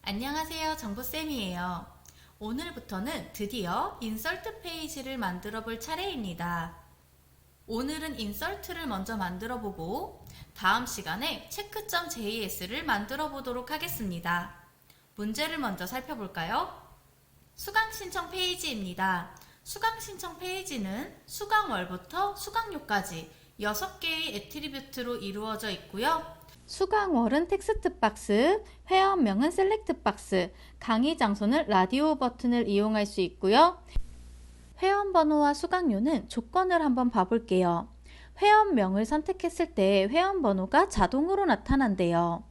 안녕하세요. 정보쌤이에요. 오늘부터는 드디어 인설트 페이지를 만들어 볼 차례입니다. 오늘은 인설트를 먼저 만들어 보고 다음 시간에 체크.js를 만들어 보도록 하겠습니다. 문제를 먼저 살펴볼까요? 수강 신청 페이지입니다. 수강 신청 페이지는 수강월부터 수강료까지 6개의 애트리뷰트로 이루어져 있고요. 수강월은 텍스트 박스, 회원명은 셀렉트 박스, 강의 장소는 라디오 버튼을 이용할 수 있고요. 회원 번호와 수강료는 조건을 한번 봐볼게요. 회원명을 선택했을 때 회원 번호가 자동으로 나타난대요.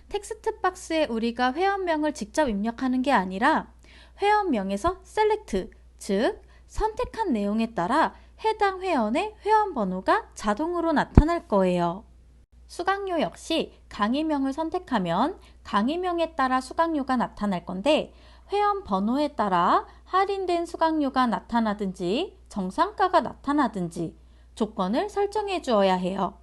텍스트 박스에 우리가 회원명을 직접 입력하는 게 아니라 회원명에서 셀렉트, 즉 선택한 내용에 따라 해당 회원의 회원 번호가 자동으로 나타날 거예요. 수강료 역시 강의명을 선택하면 강의명에 따라 수강료가 나타날 건데 회원 번호에 따라 할인된 수강료가 나타나든지 정상가가 나타나든지 조건을 설정해 주어야 해요.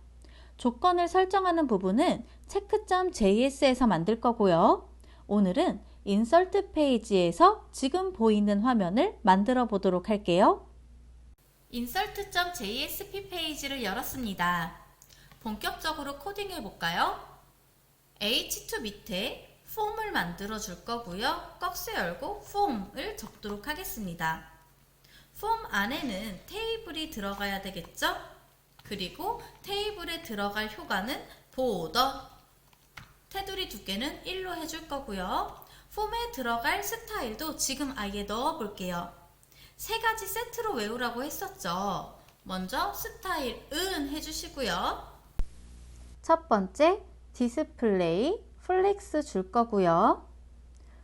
조건을 설정하는 부분은 체크.js에서 만들 거고요. 오늘은 인설트 페이지에서 지금 보이는 화면을 만들어 보도록 할게요. insert.jsp 페이지를 열었습니다. 본격적으로 코딩해 볼까요? H2 밑에 폼을 만들어 줄 거고요. 꺽쇠 열고 폼을 적도록 하겠습니다. 폼 안에는 테이블이 들어가야 되겠죠? 그리고 테이블에 들어갈 효과는 보더, 테두리 두께는 1로 해줄 거고요. 폼에 들어갈 스타일도 지금 아예 넣어 볼게요. 3가지 세트로 외우라고 했었죠. 먼저 스타일은 해주시고요. 첫 번째, 디스플레이, 플렉스 줄 거고요.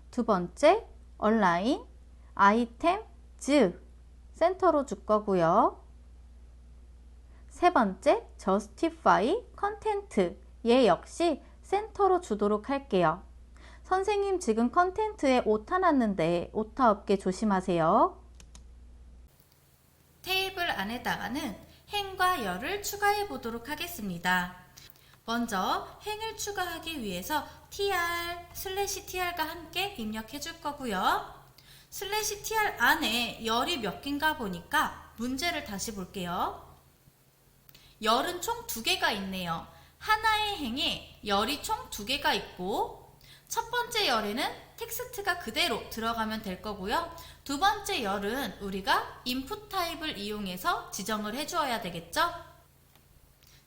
두 번째, 얼라인, 아이템, 즈, 센터로 줄 거고요. 세 번째, 저스티파이, 컨텐트, 얘 역시 센터로 주도록 할게요. 선생님 지금 컨텐트에 오타 났는데 오타 없게 조심하세요. 테이블 안에다가는 행과 열을 추가해 보도록 하겠습니다. 먼저 행을 추가하기 위해서 tr/tr과 함께 입력해 줄 거고요. /tr 안에 열이 몇 개인가 보니까 문제를 다시 볼게요. 열은 총 2개가 있네요. 하나의 행에 열이 총 2개가 있고 첫 번째 열에는 텍스트가 그대로 들어가면 될 거고요. 두 번째 열은 우리가 input 타입을 이용해서 지정을 해주어야 되겠죠?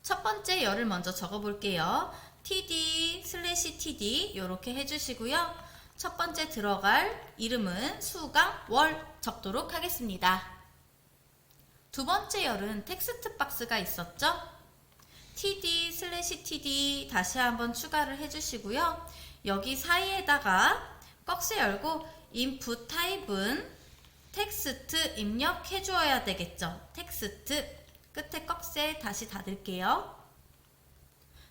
첫 번째 열을 먼저 적어볼게요. td/td 이렇게 해주시고요. 첫 번째 들어갈 이름은 수강, 월 적도록 하겠습니다. 두 번째 열은 텍스트 박스가 있었죠? td/td 다시 한번 추가를 해주시고요. 여기 사이에다가 꺽쇠 열고 input 타입은 텍스트 입력해 주어야 되겠죠? 텍스트 끝에 꺽쇠 다시 닫을게요.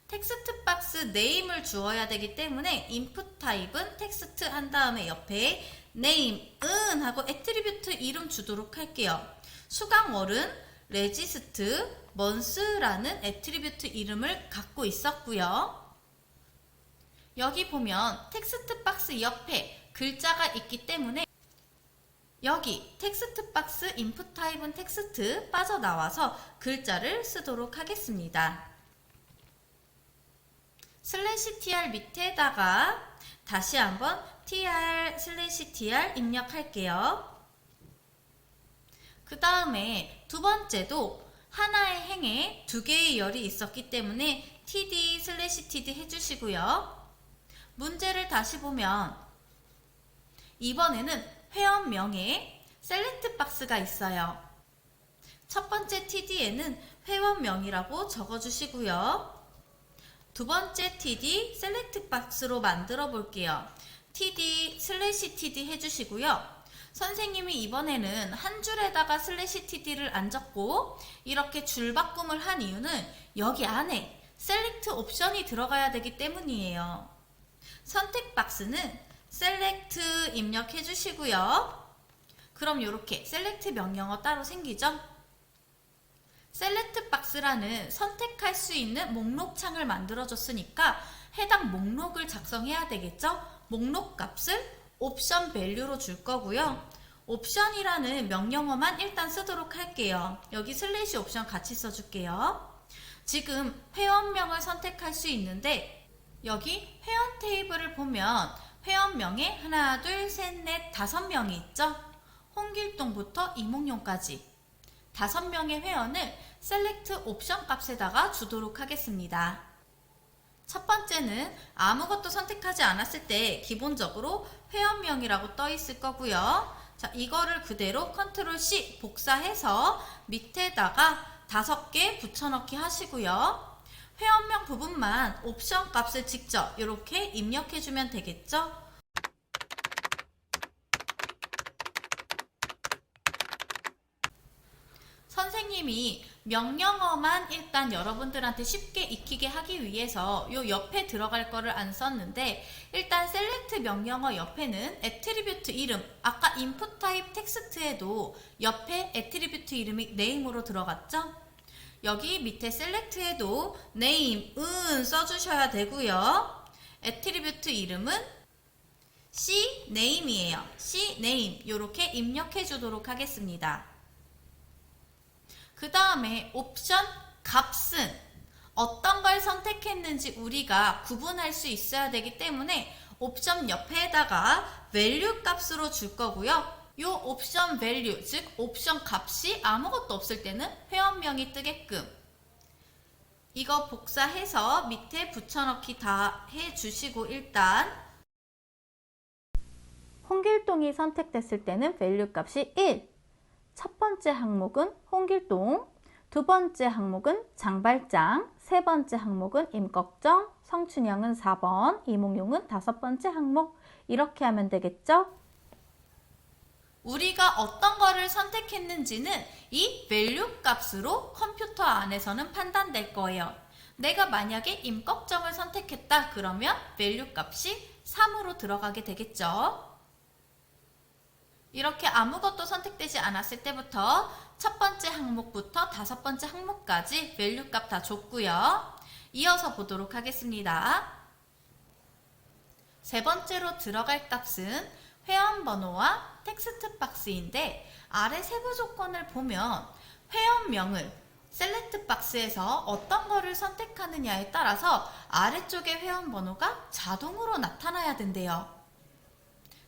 텍스트 박스 네임을 주어야 되기 때문에 input 타입은 텍스트 한 다음에 옆에 name은 하고 애트리뷰트 이름 주도록 할게요. 수강월은 레지스트 month라는 애트리뷰트 이름을 갖고 있었고요. 여기 보면 텍스트 박스 옆에 글자가 있기 때문에 여기 텍스트 박스 인풋 타입은 텍스트 빠져나와서 글자를 쓰도록 하겠습니다. /tr 밑에다가 다시 한번 tr/tr 입력할게요. 그 다음에 두 번째도 하나의 행에 2개의 열이 있었기 때문에 td/td 해주시고요. 문제를 다시 보면 이번에는 회원명에 셀렉트 박스가 있어요. 첫 번째 td에는 회원명이라고 적어주시고요. 두 번째 td 셀렉트 박스로 만들어 볼게요. td/td 해주시고요. 선생님이 이번에는 한 줄에다가 /td를 안 적고 이렇게 줄 바꿈을 한 이유는 여기 안에 셀렉트 옵션이 들어가야 되기 때문이에요. 선택 박스는 셀렉트 입력해 주시고요. 그럼 이렇게 셀렉트 명령어 따로 생기죠? 셀렉트 박스라는 선택할 수 있는 목록 창을 만들어 줬으니까 해당 목록을 작성해야 되겠죠? 목록 값을 옵션 밸류로 줄 거고요. 옵션이라는 명령어만 일단 쓰도록 할게요. 여기 슬래시 옵션 같이 써줄게요. 지금 회원명을 선택할 수 있는데 여기 회원 테이블을 보면 회원명에 하나, 둘, 셋, 넷, 5명이 있죠? 홍길동부터 이몽룡까지 5명의 회원을 셀렉트 옵션 값에다가 주도록 하겠습니다. 첫 번째는 아무것도 선택하지 않았을 때 기본적으로 회원명이라고 떠 있을 거고요. 자, 이거를 그대로 컨트롤 C 복사해서 밑에다가 5개 붙여넣기 하시고요. 회원명 부분만 옵션 값을 직접 이렇게 입력해주면 되겠죠? 선생님이 명령어만 일단 여러분들한테 쉽게 익히게 하기 위해서 요 옆에 들어갈 거를 안 썼는데 일단 셀렉트 명령어 옆에는 애트리뷰트 이름, 아까 인풋 타입 텍스트에도 옆에 애트리뷰트 이름이 name으로 들어갔죠? 여기 밑에 셀렉트에도 name, 은 써주셔야 되고요. 애트리뷰트 이름은 cname이에요. cname 이렇게 입력해 주도록 하겠습니다. 그 다음에 옵션 값은 어떤 걸 선택했는지 우리가 구분할 수 있어야 되기 때문에 옵션 옆에다가 value 값으로 줄 거고요. 요 옵션 value, 즉 옵션 값이 아무것도 없을 때는 회원명이 뜨게끔 이거 복사해서 밑에 붙여넣기 다 해주시고 일단 홍길동이 선택됐을 때는 value 값이 1. 첫 번째 항목은 홍길동, 두 번째 항목은 장발장, 세 번째 항목은 임꺽정, 성춘영은 4번, 이몽룡은 5번째 항목. 이렇게 하면 되겠죠? 우리가 어떤 거를 선택했는지는 이 value 값으로 컴퓨터 안에서는 판단될 거예요. 내가 만약에 임꺽정을 선택했다 그러면 value 값이 3으로 들어가게 되겠죠. 이렇게 아무것도 선택되지 않았을 때부터 첫 번째 항목부터 5번째 항목까지 value 값 다 줬고요. 이어서 보도록 하겠습니다. 세 번째로 들어갈 값은 회원 번호와 텍스트 박스인데 아래 세부 조건을 보면 회원명을 셀렉트 박스에서 어떤 거를 선택하느냐에 따라서 아래쪽에 회원 번호가 자동으로 나타나야 된대요.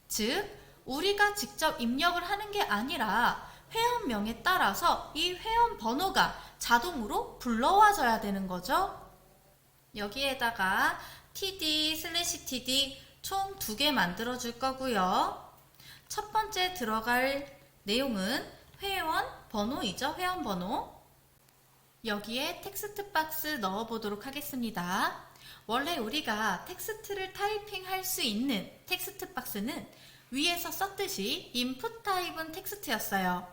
즉 우리가 직접 입력을 하는 게 아니라 회원명에 따라서 이 회원 번호가 자동으로 불러와줘야 되는 거죠. 여기에다가 td/td 총 2개 만들어 줄 거고요. 첫 번째 들어갈 내용은 회원 번호이죠. 회원 번호. 여기에 텍스트 박스 넣어 보도록 하겠습니다. 원래 우리가 텍스트를 타이핑할 수 있는 텍스트 박스는 위에서 썼듯이 인풋 타입은 텍스트였어요.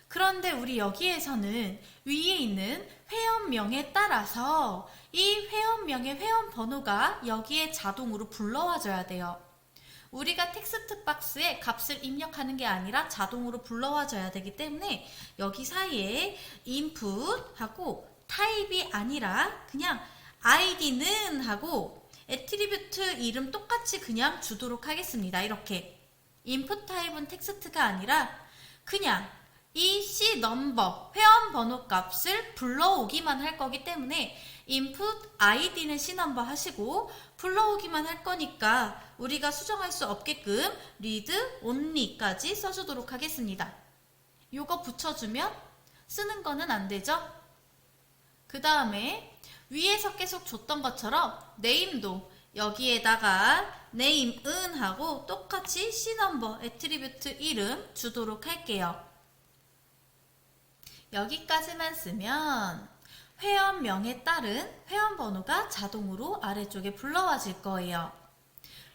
그런데 우리 여기에서는 위에 있는 회원명에 따라서 이 회원명의 회원 번호가 여기에 자동으로 불러와줘야 돼요. 우리가 텍스트 박스에 값을 입력하는 게 아니라 자동으로 불러와줘야 되기 때문에 여기 사이에 input하고 타입이 아니라 그냥 id는 하고 애트리뷰트 이름 똑같이 그냥 주도록 하겠습니다. 이렇게 input 타입은 텍스트가 아니라 그냥 이 C 넘버 회원 번호 값을 불러오기만 할 거기 때문에 input id는 C 넘버 하시고 불러오기만 할 거니까 우리가 수정할 수 없게끔 read only까지 써주도록 하겠습니다. 요거 붙여주면 쓰는 거는 안 되죠? 그 다음에 위에서 계속 줬던 것처럼 name도 여기에다가 name은 하고 똑같이 C 넘버 애트리뷰트 이름 주도록 할게요. 여기까지만 쓰면 회원명에 따른 회원 번호가 자동으로 아래쪽에 불러와질 거예요.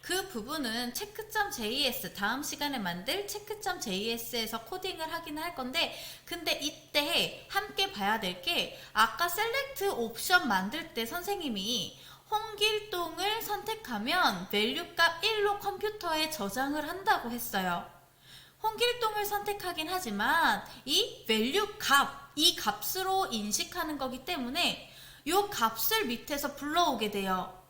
그 부분은 체크.js 다음 시간에 만들 체크.js에서 코딩을 하긴 할 건데 근데 이때 함께 봐야 될 게 아까 셀렉트 옵션 만들 때 선생님이 홍길동을 선택하면 value 값 1로 컴퓨터에 저장을 한다고 했어요. 홍길동을 선택하긴 하지만 이 value 값, 이 값으로 인식하는 거기 때문에 이 값을 밑에서 불러오게 돼요.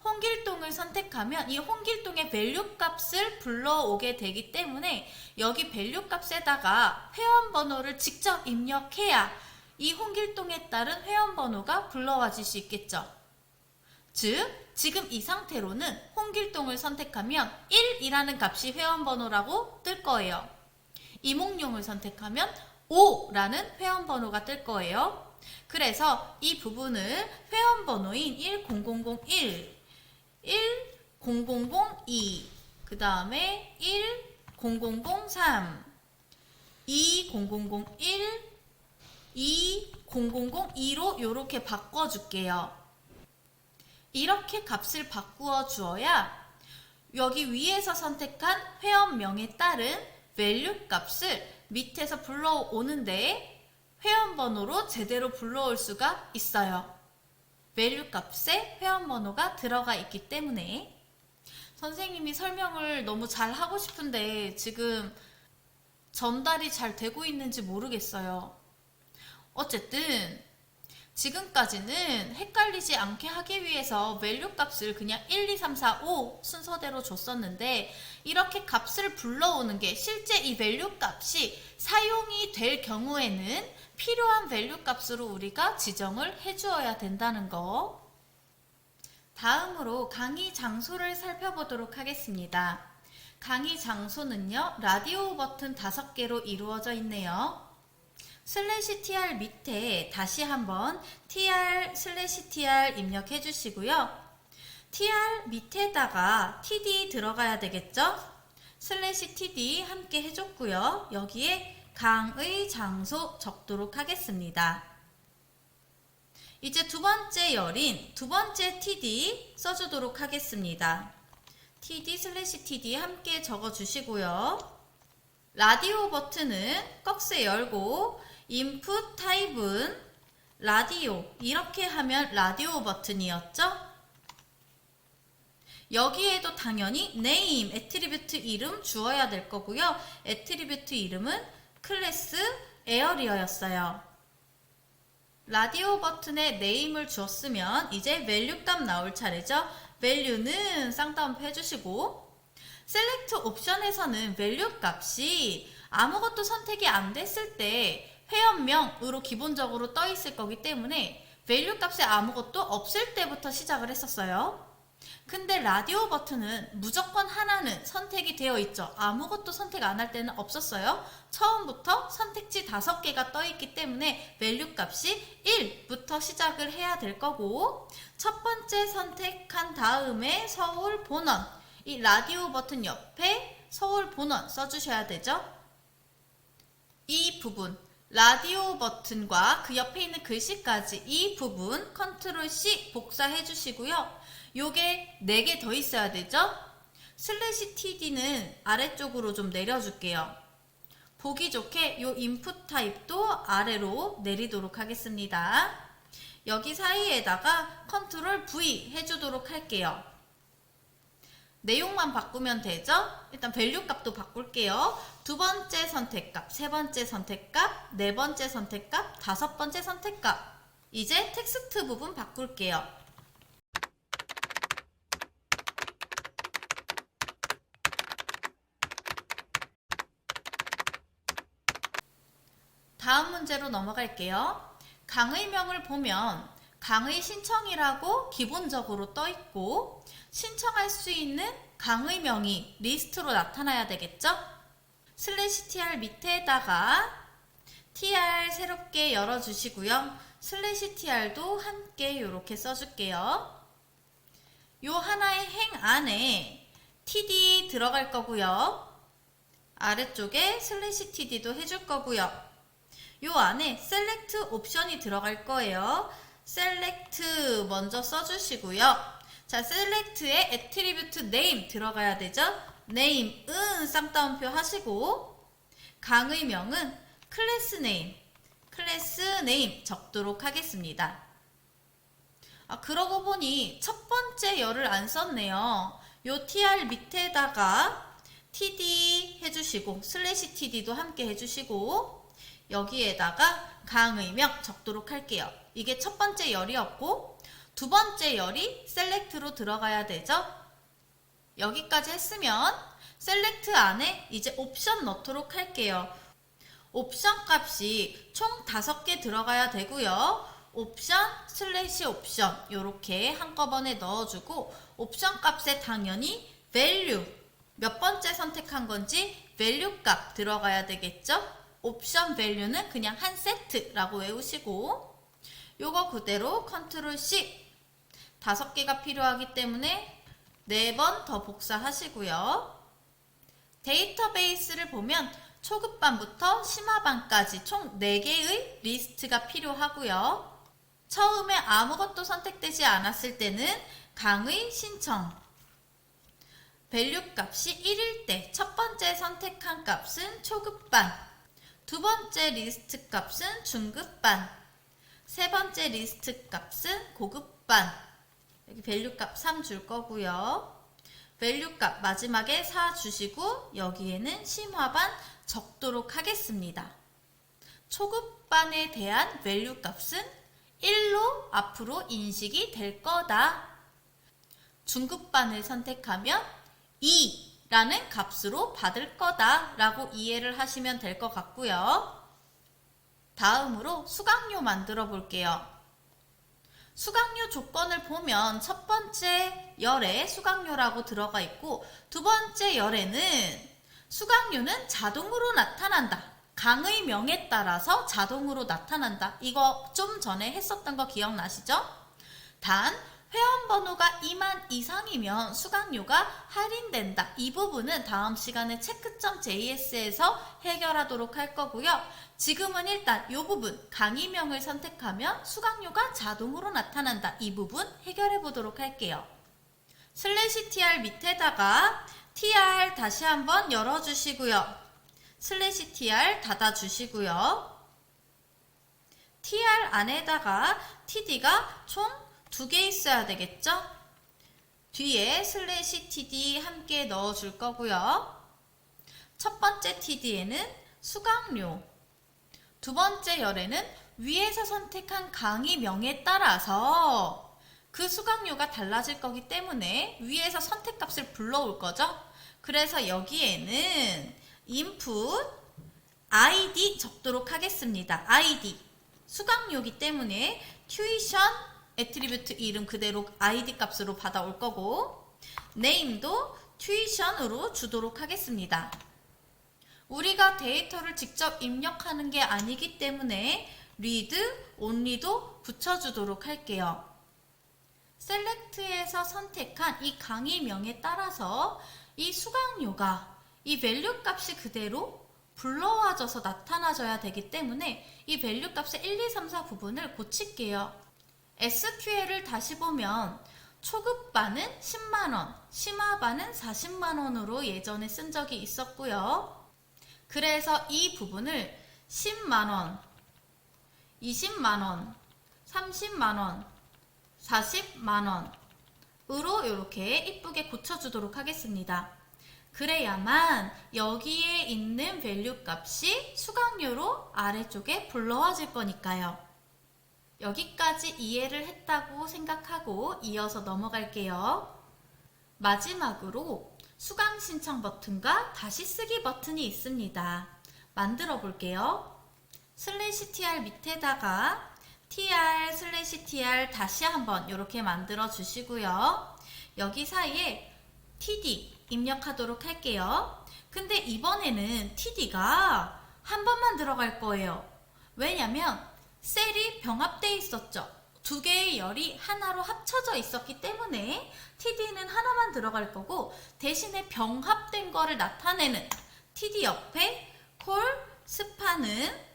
홍길동을 선택하면 이 홍길동의 밸류 값을 불러오게 되기 때문에 여기 밸류 값에다가 회원번호를 직접 입력해야 이 홍길동에 따른 회원번호가 불러와질 수 있겠죠. 즉, 지금 이 상태로는 홍길동을 선택하면 1이라는 값이 회원번호라고 뜰 거예요. 이몽룡을 선택하면 5라는 회원번호가 뜰 거예요. 그래서 이 부분을 회원번호인 10001, 10002, 그 다음에 10003, 20001, 20002로 이렇게 바꿔줄게요. 이렇게 값을 바꾸어 주어야 여기 위에서 선택한 회원명에 따른 value 값을 밑에서 불러오는데 회원번호로 제대로 불러올 수가 있어요. value 값에 회원번호가 들어가 있기 때문에. 선생님이 설명을 너무 잘 하고 싶은데 지금 전달이 잘 되고 있는지 모르겠어요. 어쨌든 지금까지는 헷갈리지 않게 하기 위해서 value 값을 그냥 1, 2, 3, 4, 5 순서대로 줬었는데 이렇게 값을 불러오는 게 실제 이 value 값이 사용이 될 경우에는 필요한 value 값으로 우리가 지정을 해주어야 된다는 거. 다음으로 강의 장소를 살펴보도록 하겠습니다. 강의 장소는요, 라디오 버튼 5개로 이루어져 있네요. /tr 밑에 다시 한번 tr/tr 입력해 주시고요. tr 밑에다가 td 들어가야 되겠죠? /td 함께 해줬고요. 여기에 강의 장소 적도록 하겠습니다. 이제 두 번째 열인 두 번째 td 써주도록 하겠습니다. td/td 함께 적어주시고요. 라디오 버튼은 꺽쇠 열고 인풋 타입은 라디오 이렇게 하면 라디오 버튼이었죠? 여기에도 당연히 name 애트리뷰트 이름 주어야 될 거고요. 애트리뷰트 이름은 클래스 에어리어였어요. 라디오 버튼에 name을 주었으면 이제 value 값 나올 차례죠. value는 쌍따옴표 해주시고 셀렉트 옵션에서는 value 값이 아무것도 선택이 안 됐을 때 회원명으로 기본적으로 떠 있을 거기 때문에 value 값에 아무것도 없을 때부터 시작을 했었어요. 근데 라디오 버튼은 무조건 하나는 선택이 되어 있죠. 아무것도 선택 안 할 때는 없었어요. 처음부터 선택지 5개가 떠 있기 때문에 value 값이 1부터 시작을 해야 될 거고 첫 번째 선택한 다음에 서울 본원 이 라디오 버튼 옆에 서울 본원 써주셔야 되죠. 이 부분 라디오 버튼과 그 옆에 있는 글씨까지 이 부분 컨트롤 C 복사해 주시고요. 요게 4개 더 있어야 되죠. /td는 아래쪽으로 좀 내려줄게요. 보기 좋게 요 인풋 타입도 아래로 내리도록 하겠습니다. 여기 사이에다가 컨트롤 V 해주도록 할게요. 내용만 바꾸면 되죠? 일단 밸류 값도 바꿀게요. 두 번째 선택값, 세 번째 선택값, 네 번째 선택값, 다섯 번째 선택값. 이제 텍스트 부분 바꿀게요. 다음 문제로 넘어갈게요. 강의명을 보면 강의 신청이라고 기본적으로 떠 있고 신청할 수 있는 강의명이 리스트로 나타나야 되겠죠? /tr 밑에다가 tr 새롭게 열어주시고요. /tr도 함께 이렇게 써줄게요. 요 하나의 행 안에 td 들어갈 거고요. 아래쪽에 /td도 해줄 거고요. 요 안에 셀렉트 옵션이 들어갈 거예요. 셀렉트 먼저 써주시고요. 자, 셀렉트에 애트리뷰트 네임 들어가야 되죠? 네임은 쌍따옴표 하시고 강의명은 클래스 네임 적도록 하겠습니다. 그러고 보니 첫 번째 열을 안 썼네요. 요 tr 밑에다가 td 해주시고 /td도 함께 해주시고 여기에다가 강의명 적도록 할게요. 이게 첫 번째 열이었고 두 번째 열이 select로 들어가야 되죠. 여기까지 했으면 select 안에 이제 옵션 넣도록 할게요. 옵션 값이 총 5개 들어가야 되고요. 옵션 슬래시 옵션 이렇게 한꺼번에 넣어주고 옵션 값에 당연히 value 몇 번째 선택한 건지 value 값 들어가야 되겠죠. 옵션 value는 그냥 한 세트라고 외우시고 요거 그대로 컨트롤 C 5개가 필요하기 때문에 4번 더 복사하시고요. 데이터베이스를 보면 초급반부터 심화반까지 총 4개의 리스트가 필요하고요. 처음에 아무것도 선택되지 않았을 때는 강의 신청 밸류 값이 1일 때 첫 번째 선택한 값은 초급반, 두 번째 리스트 값은 중급반, 세 번째 리스트 값은 고급반. 여기 밸류 값 3 줄 거고요. 밸류 값 마지막에 4 주시고 여기에는 심화반 적도록 하겠습니다. 초급반에 대한 밸류 값은 1로 앞으로 인식이 될 거다. 중급반을 선택하면 2라는 값으로 받을 거다 라고 이해를 하시면 될 것 같고요. 다음으로 수강료 만들어 볼게요. 수강료 조건을 보면 첫 번째 열에 수강료라고 들어가 있고 두 번째 열에는 수강료는 자동으로 나타난다. 강의명에 따라서 자동으로 나타난다. 이거 좀 전에 했었던 거 기억나시죠? 단 회원번호가 2만 이상이면 수강료가 할인된다. 이 부분은 다음 시간에 체크.js에서 해결하도록 할 거고요. 지금은 일단 이 부분 강의명을 선택하면 수강료가 자동으로 나타난다. 이 부분 해결해 보도록 할게요. 슬래시 tr 밑에다가 tr 다시 한번 열어주시고요. 슬래시 tr 닫아주시고요. tr 안에다가 td가 총 2개 있어야 되겠죠? 뒤에 슬래시 td 함께 넣어줄 거고요. 첫 번째 td에는 수강료, 두 번째 열에는 위에서 선택한 강의명에 따라서 그 수강료가 달라질 거기 때문에 위에서 선택값을 불러올 거죠. 그래서 여기에는 input id 적도록 하겠습니다. id 수강료기 때문에 tuition 애트리뷰트 이름 그대로 id 값으로 받아올 거고 name도 tuition으로 주도록 하겠습니다. 우리가 데이터를 직접 입력하는 게 아니기 때문에 read only도 붙여주도록 할게요. select에서 선택한 이 강의명에 따라서 이 수강료가 이 value 값이 그대로 불러와져서 나타나줘야 되기 때문에 이 value 값의 1, 2, 3, 4 부분을 고칠게요. SQL을 다시 보면 초급반은 10만원, 심화반은 40만원으로 예전에 쓴 적이 있었고요. 그래서 이 부분을 10만원, 20만원, 30만원, 40만원으로 이렇게 이쁘게 고쳐주도록 하겠습니다. 그래야만 여기에 있는 밸류 값이 수강료로 아래쪽에 불러와질 거니까요. 여기까지 이해를 했다고 생각하고 이어서 넘어갈게요. 마지막으로 수강 신청 버튼과 다시 쓰기 버튼이 있습니다. 만들어 볼게요. 슬래시 tr 밑에다가 tr 슬래시 tr 다시 한번 이렇게 만들어 주시고요. 여기 사이에 td 입력하도록 할게요. 근데 이번에는 td가 한 번만 들어갈 거예요. 왜냐면 셀이 병합되어 있었죠. 두 개의 열이 하나로 합쳐져 있었기 때문에 td는 하나만 들어갈 거고 대신에 병합된 거를 나타내는 td 옆에 콜 스파는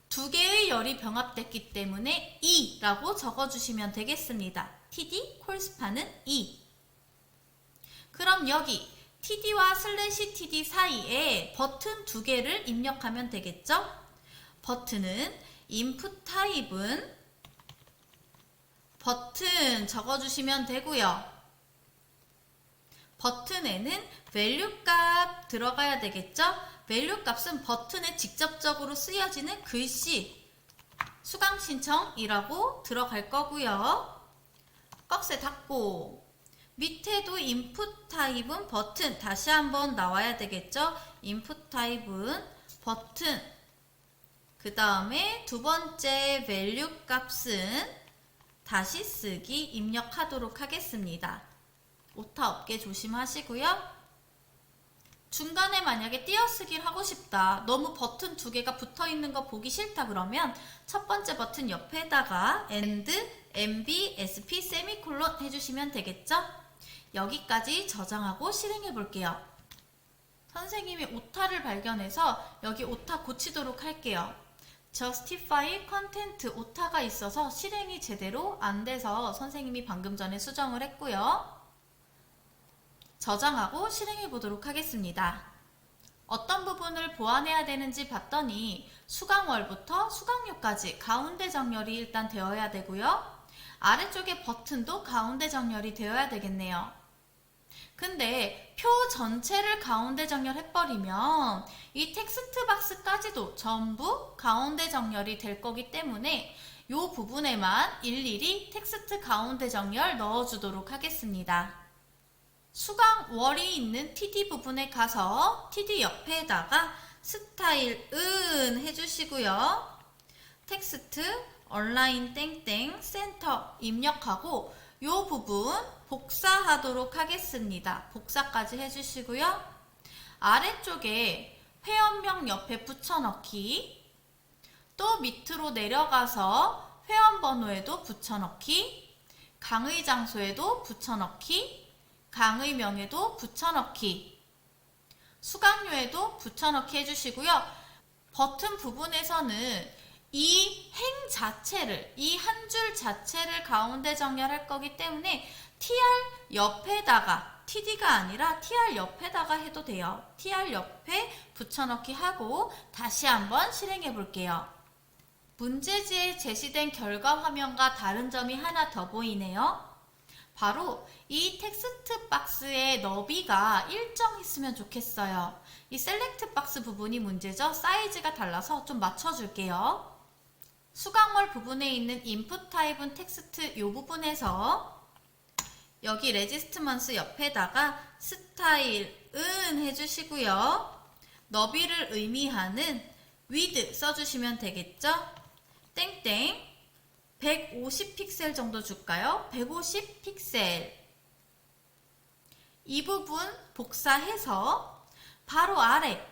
두 개의 열이 병합됐기 때문에 2라고 적어주시면 되겠습니다. td 콜 스파는 2. 그럼 여기 td와 슬래시 td 사이에 버튼 2개를 입력하면 되겠죠? 버튼은 input 타입은 버튼 적어주시면 되고요. 버튼에는 value 값 들어가야 되겠죠? value 값은 버튼에 직접적으로 쓰여지는 글씨 수강 신청이라고 들어갈 거고요. 박스에 닫고 밑에도 인풋 타입은 버튼 다시 한번 나와야 되겠죠? 인풋 타입은 버튼 그 다음에 두 번째 밸류 값은 다시 쓰기 입력하도록 하겠습니다. 오타 없게 조심하시고요. 중간에 만약에 띄어쓰기를 하고 싶다. 너무 버튼 두 개가 붙어 있는 거 보기 싫다 그러면 첫 번째 버튼 옆에다가 AND, MB, SP, 세미콜론 해주시면 되겠죠? 여기까지 저장하고 실행해 볼게요. 선생님이 오타를 발견해서 여기 오타 고치도록 할게요. Justify Content 오타가 있어서 실행이 제대로 안 돼서 선생님이 방금 전에 수정을 했고요. 저장하고 실행해 보도록 하겠습니다. 어떤 부분을 보완해야 되는지 봤더니 수강월부터 수강료까지 가운데 정렬이 일단 되어야 되고요. 아래쪽에 버튼도 가운데 정렬이 되어야 되겠네요. 근데 표 전체를 가운데 정렬해버리면 이 텍스트 박스까지도 전부 가운데 정렬이 될 거기 때문에 이 부분에만 일일이 텍스트 가운데 정렬 넣어주도록 하겠습니다. 수강월이 있는 TD 부분에 가서 TD 옆에다가 스타일은 해주시고요. 텍스트 온라인 땡땡 센터 입력하고 이 부분 복사하도록 하겠습니다. 복사까지 해주시고요. 아래쪽에 회원명 옆에 붙여넣기, 또 밑으로 내려가서 회원번호에도 붙여넣기, 강의 장소에도 붙여넣기, 강의명에도 붙여넣기, 수강료에도 붙여넣기 해주시고요. 버튼 부분에서는 이 행 자체를, 이 한 줄 자체를 가운데 정렬할 거기 때문에 TR 옆에다가, TD가 아니라 TR 옆에다가 해도 돼요. TR 옆에 붙여넣기 하고 다시 한번 실행해 볼게요. 문제지에 제시된 결과 화면과 다른 점이 하나 더 보이네요. 바로 이 텍스트 박스의 너비가 일정했으면 좋겠어요. 이 셀렉트 박스 부분이 문제죠. 사이즈가 달라서 좀 맞춰줄게요. 수강월 부분에 있는 인풋 타입은 텍스트 이 부분에서 여기 레지스트먼스 옆에다가 스타일은 해주시고요. 너비를 의미하는 width 써주시면 되겠죠. 땡땡 150 픽셀 정도 줄까요? 150 픽셀. 이 부분 복사해서 바로 아래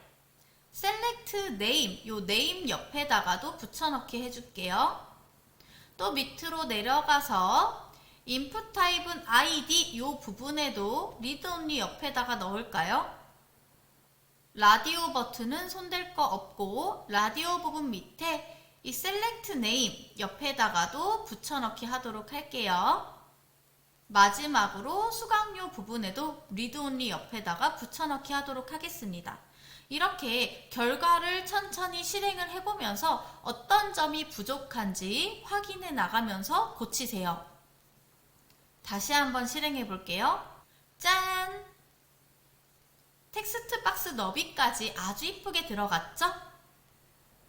Select Name, 요 Name 옆에다가도 붙여넣기 해줄게요. 또 밑으로 내려가서 Input 타입은 ID 요 부분에도 Read Only 옆에다가 넣을까요? 라디오 버튼은 손댈 거 없고 라디오 부분 밑에 이 Select Name 옆에다가도 붙여넣기 하도록 할게요. 마지막으로 수강료 부분에도 Read Only 옆에다가 붙여넣기 하도록 하겠습니다. 이렇게 결과를 천천히 실행을 해보면서 어떤 점이 부족한지 확인해 나가면서 고치세요. 다시 한번 실행해 볼게요. 짠! 텍스트 박스 너비까지 아주 이쁘게 들어갔죠?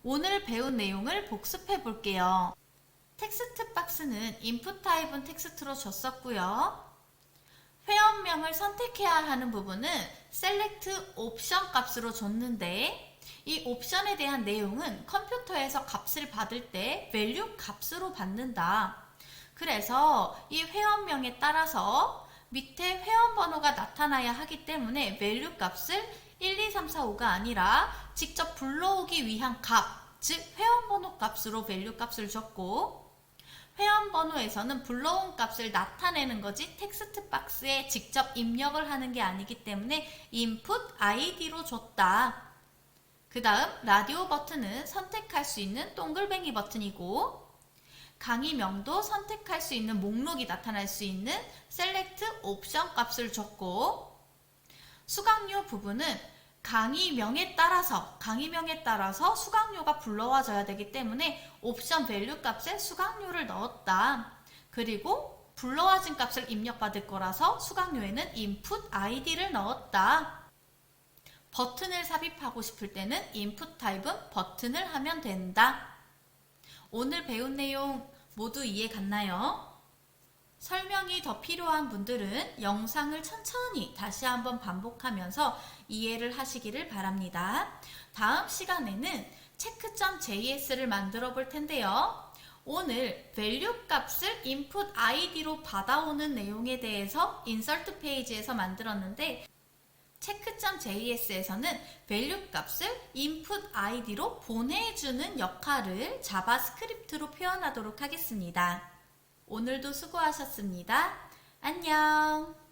오늘 배운 내용을 복습해 볼게요. 텍스트 박스는 인풋 타입은 텍스트로 줬었고요. 회원명을 선택해야 하는 부분은 셀렉트 옵션 값으로 줬는데 이 옵션에 대한 내용은 컴퓨터에서 값을 받을 때 밸류 값으로 받는다. 그래서 이 회원명에 따라서 밑에 회원번호가 나타나야 하기 때문에 밸류 값을 1, 2, 3, 4, 5가 아니라 직접 불러오기 위한 값, 즉 회원번호 값으로 밸류 값을 줬고 회원번호에서는 불러온 값을 나타내는 거지 텍스트 박스에 직접 입력을 하는 게 아니기 때문에 input id로 줬다. 그 다음 라디오 버튼은 선택할 수 있는 동글뱅이 버튼이고 강의명도 선택할 수 있는 목록이 나타날 수 있는 select 옵션 값을 줬고 수강료 부분은 강의명에 따라서 수강료가 불러와져야 되기 때문에 옵션 밸류 값에 수강료를 넣었다. 그리고 불러와진 값을 입력받을 거라서 수강료에는 input id를 넣었다. 버튼을 삽입하고 싶을 때는 input 타입은 버튼을 하면 된다. 오늘 배운 내용 모두 이해 갔나요? 설명이 더 필요한 분들은 영상을 천천히 다시 한번 반복하면서 이해를 하시기를 바랍니다. 다음 시간에는 체크.js를 만들어 볼 텐데요. 오늘 value 값을 input id로 받아오는 내용에 대해서 insert 페이지에서 만들었는데 체크.js에서는 value 값을 input id로 보내주는 역할을 자바스크립트로 표현하도록 하겠습니다. 오늘도 수고하셨습니다. 안녕!